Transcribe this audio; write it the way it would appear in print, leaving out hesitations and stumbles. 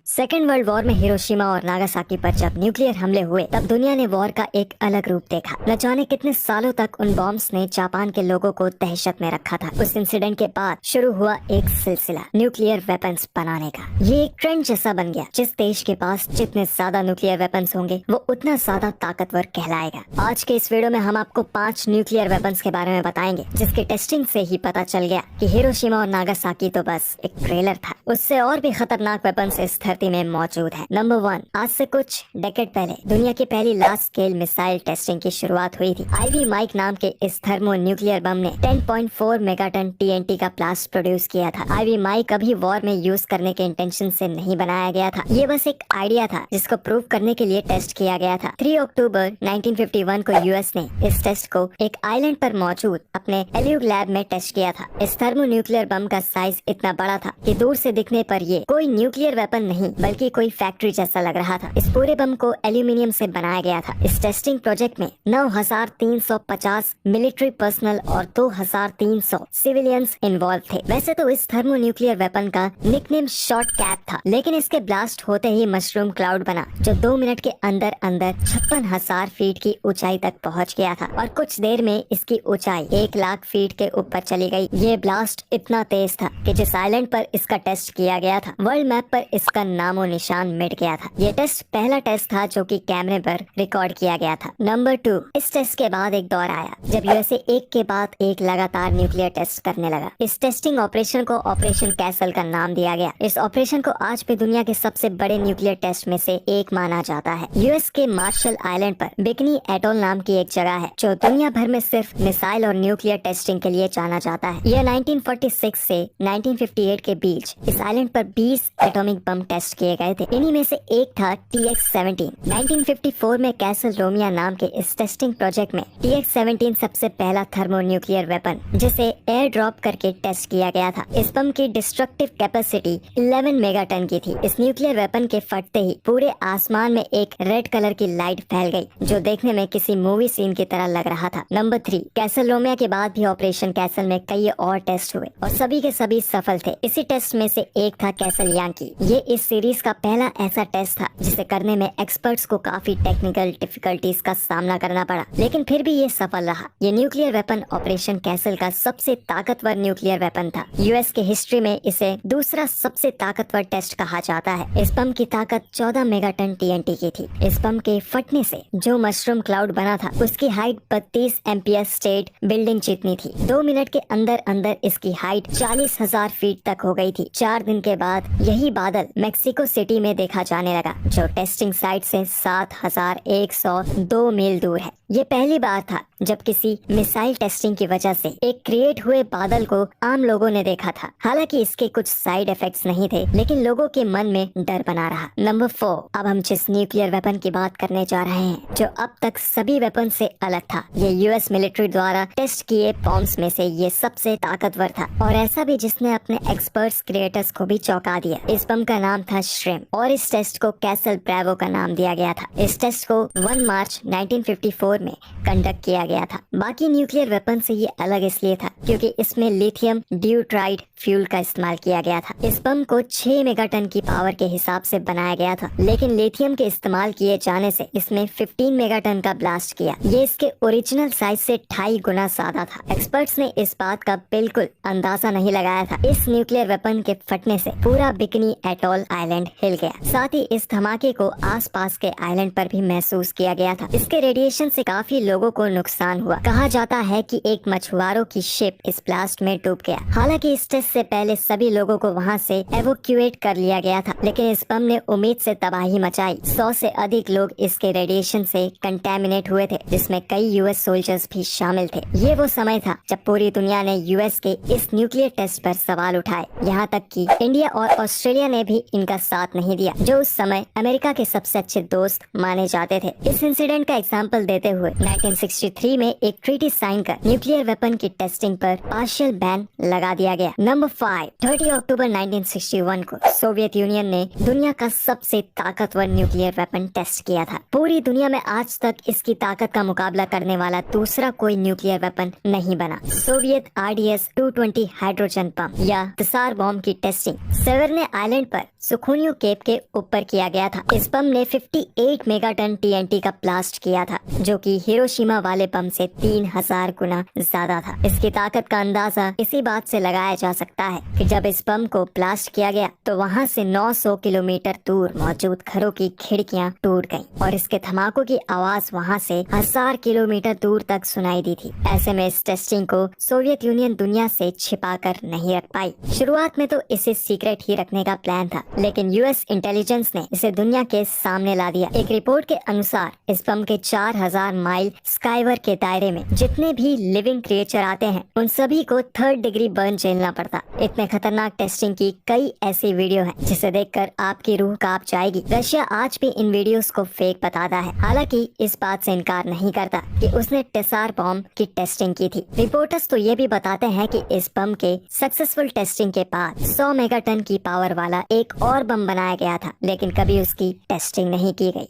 Second world war में Hiroshima और Nagasaki पर जब न्यूक्लियर हमले हुए तब दुनिया ने वॉर का एक अलग रूप देखा। न जाने कितने सालों तक उन बॉम्ब्स ने जापान के लोगों को दहशत में रखा था। उस इंसिडेंट के बाद शुरू हुआ एक सिलसिला न्यूक्लियर वेपन्स बनाने का। ये एक ट्रेंड जैसा बन गया। जिस देश के पास जितने ज्यादा न्यूक्लियर वेपन्स होंगे वो उतना ज्यादा ताकतवर कहलाएगा। आज के इस वीडियो में हम आपको 5 न्यूक्लियर वेपन्स के बारे में बताएंगे जिसके टेस्टिंग से ही पता चल गया कि हिरोशिमा और नागासाकी तो बस एक ट्रेलर था। उससे और भी खतरनाक वेपन्स इस धरती में मौजूद है। नंबर 1, आज से कुछ डेकेड पहले दुनिया की पहली लार्ज स्केल मिसाइल टेस्टिंग की शुरुआत हुई थी। आईवी माइक नाम के इस थर्मो न्यूक्लियर बम ने 10.4 मेगाटन टीएनटी का ब्लास्ट प्रोड्यूस किया था। आईवी माइक कभी वॉर में यूज करने के इंटेंशन से नहीं बनाया गया था। ये बस एक आइडिया था जिसको प्रूव करने के लिए टेस्ट किया गया था। 3 अक्टूबर 1951 को यूएस ने इस टेस्ट को एक आइलैंड पर मौजूद अपने एल्यूग लैब में टेस्ट किया था। इस थर्मो न्यूक्लियर बम का साइज इतना बड़ा था कि दूर से दिखने पर ये कोई न्यूक्लियर वेपन नहीं बल्कि कोई फैक्ट्री जैसा लग रहा था। इस पूरे बम को एल्यूमिनियम से बनाया गया था। इस टेस्टिंग प्रोजेक्ट में 9,350 मिलिट्री पर्सनल और 2,300 सिविलियंस इन्वॉल्व थे। वैसे तो इस थर्मो न्यूक्लियर वेपन का निकनेम शॉर्ट कैप था, लेकिन इसके ब्लास्ट होते ही मशरूम क्लाउड बना जो 2 मिनट के अंदर अंदर 56,000 फीट की ऊंचाई तक पहुंच गया था और कुछ देर में इसकी ऊंचाई 1 लाख फीट के ऊपर चली गई। ये ब्लास्ट इतना तेज था कि जिस आइलैंड पर इसका टेस्ट किया गया था वर्ल्ड मैप पर इसका नामो निशान मिट गया था। ये टेस्ट पहला टेस्ट था जो कि कैमरे पर रिकॉर्ड किया गया था। नंबर 2, इस टेस्ट के बाद एक दौर आया जब यूएसए एक के बाद एक लगातार न्यूक्लियर टेस्ट करने लगा। इस टेस्टिंग ऑपरेशन को ऑपरेशन कैसल का नाम दिया गया। इस ऑपरेशन को आज भी दुनिया के सबसे बड़े न्यूक्लियर टेस्ट में से एक माना जाता है। यूएस के मार्शल आइलैंड पर बिकनी एटोल नाम की एक जगह है जो दुनिया भर में सिर्फ मिसाइल और न्यूक्लियर टेस्टिंग के लिए जाना जाता है। यह 1946 से 1958 के बीच इस आइलैंड पर 20 एटॉमिक बम टेस्ट किए गए थे। इन्हीं में से एक था TX-17। 1954 में कैसल रोमिया नाम के इस टेस्टिंग प्रोजेक्ट में TX-17 सबसे पहला थर्मो न्यूक्लियर वेपन जिसे एयर ड्रॉप करके टेस्ट किया गया था। इस बम की डिस्ट्रक्टिव कैपेसिटी 11 मेगाटन की थी। इस न्यूक्लियर वेपन के फटते ही पूरे आसमान में एक रेड कलर की लाइट फैल गई जो देखने में किसी मूवी सीन की तरह लग रहा था। नंबर 3, कैसल रोमिया के बाद भी ऑपरेशन कैसल में कई और टेस्ट हुए और सभी के सभी सफल थे। इसी टेस्ट में से एक था कैसल यांकी। ये इस सीरीज का पहला ऐसा टेस्ट था जिसे करने में एक्सपर्ट्स को काफी टेक्निकल डिफिकल्टीज का सामना करना पड़ा, लेकिन फिर भी ये सफल रहा। ये न्यूक्लियर वेपन ऑपरेशन कैसल का सबसे ताकतवर न्यूक्लियर वेपन था। यूएस के हिस्ट्री में इसे दूसरा सबसे ताकतवर टेस्ट कहा जाता है। इस बम की ताकत 14 मेगाटन टीएनटी की थी। इस बम के फटने से जो मशरूम क्लाउड बना था उसकी हाइट 32 एम्पियर स्टेट बिल्डिंग जितनी थी। 2 मिनट के अंदर अंदर इसकी हाइट 40,000 फीट तक हो गई थी। 4 दिन के बाद यही बादल मेक्सिको सिटी में देखा जाने लगा जो टेस्टिंग साइट से 7,102 मील दूर है। ये पहली बार था जब किसी मिसाइल टेस्टिंग की वजह से एक क्रिएट हुए बादल को आम लोगों ने देखा था। हालांकि इसके कुछ साइड इफेक्ट्स नहीं थे, लेकिन लोगों के मन में डर बना रहा। नंबर 4, अब हम जिस न्यूक्लियर वेपन की बात करने जा रहे हैं जो अब तक सभी वेपन से अलग था, ये यूएस मिलिट्री द्वारा टेस्ट किए बॉम्ब्स में से ये सबसे ताकतवर था और ऐसा भी जिसने अपने एक्सपर्ट्स क्रिएटर्स को भी चौंका दिया। इस बम का नाम था श्रिम्प और इस टेस्ट को कैसल ब्रेवो का नाम दिया गया था। इस टेस्ट को 1 मार्च 1954 में कंडक्ट किया गया था। बाकी न्यूक्लियर वेपन से ये अलग इसलिए था क्योंकि इसमें लिथियम ड्यूट्राइड फ्यूल का इस्तेमाल किया गया था। इस बम को 6 मेगाटन की पावर के हिसाब से बनाया गया था, लेकिन लिथियम के इस्तेमाल किए जाने से इसने 15 मेगाटन का ब्लास्ट किया। ये इसके ओरिजिनल साइज से 2.5 गुना ज्यादा था। एक्सपर्ट्स ने इस बात का बिल्कुल अंदाजा नहीं लगाया था। इस न्यूक्लियर वेपन के फटने से पूरा बिकनी एटोल आइलैंड हिल गया। साथ ही इस धमाके को आसपास के आइलैंड पर भी महसूस किया गया था। इसके रेडिएशन से काफी लोगों को नुकसान हुआ। कहा जाता है कि एक मछुआरों की शिप इस ब्लास्ट में डूब गया। हालांकि इस टेस्ट से पहले सभी लोगों को वहां से एवोक्यूएट कर लिया गया था, लेकिन इस बम ने उम्मीद से तबाही मचाई। 100 से अधिक लोग इसके रेडिएशन से कंटेमिनेट हुए थे, जिसमें कई यूएस सोल्जर्स भी शामिल थे। ये वो समय था जब पूरी दुनिया ने यूएस के इस न्यूक्लियर टेस्ट पर सवाल उठाए। यहाँ तक कि इंडिया और ऑस्ट्रेलिया ने भी इनका साथ नहीं दिया, जो उस समय अमेरिका के सबसे अच्छे दोस्त माने जाते थे। इस इंसिडेंट का एग्जाम्पल देते हुए 1963 1993 में एक ट्रीटी साइन कर न्यूक्लियर वेपन की टेस्टिंग पर पार्शियल बैन लगा दिया गया। नंबर 5, 30 अक्टूबर 1961 को सोवियत यूनियन ने दुनिया का सबसे ताकतवर न्यूक्लियर वेपन टेस्ट किया था। पूरी दुनिया में आज तक इसकी ताकत का मुकाबला करने वाला दूसरा कोई न्यूक्लियर वेपन नहीं बना। सोवियत RDS-220 हाइड्रोजन बम या तसार बम की टेस्टिंग सेवर्ने आइलैंड पर सुखोनियो केप के ऊपर किया गया था। इस बम ने 58 मेगाटन TNT का ब्लास्ट किया था, जो कि हिरोशिमा वाले बम से 3000 गुना ज्यादा था। इसकी ताकत का अंदाजा इसी बात से लगाया जा सकता है कि जब इस बम को ब्लास्ट किया गया तो वहां से 900 किलोमीटर दूर मौजूद घरों की खिड़कियां टूट गईं और इसके धमाकों की आवाज वहां से 1000 किलोमीटर दूर तक सुनाई दी थी। ऐसे में इस टेस्टिंग को सोवियत यूनियन दुनिया से छिपा कर नहीं रख पाई। शुरुआत में तो इसे सीक्रेट ही रखने का प्लान था, लेकिन US इंटेलिजेंस ने इसे दुनिया के सामने ला दिया। एक रिपोर्ट के अनुसार इस बम के 4000 माइल स्काईवर के दायरे में जितने भी लिविंग क्रिएचर आते हैं उन सभी को 3rd डिग्री बर्न झेलना पड़ता। इतने खतरनाक टेस्टिंग की कई ऐसी वीडियो हैं जिसे देखकर आपकी रूह कांप जाएगी। रशिया आज भी इन वीडियोस को फेक बताता है, हालांकि इस बात से इनकार नहीं करता कि उसने टेसार बम की टेस्टिंग की थी। रिपोर्टर्स तो ये भी बताते हैं कि इस बम के सक्सेसफुल टेस्टिंग के बाद 100 मेगाटन की पावर वाला एक और बम बनाया गया था, लेकिन कभी उसकी टेस्टिंग नहीं की गई।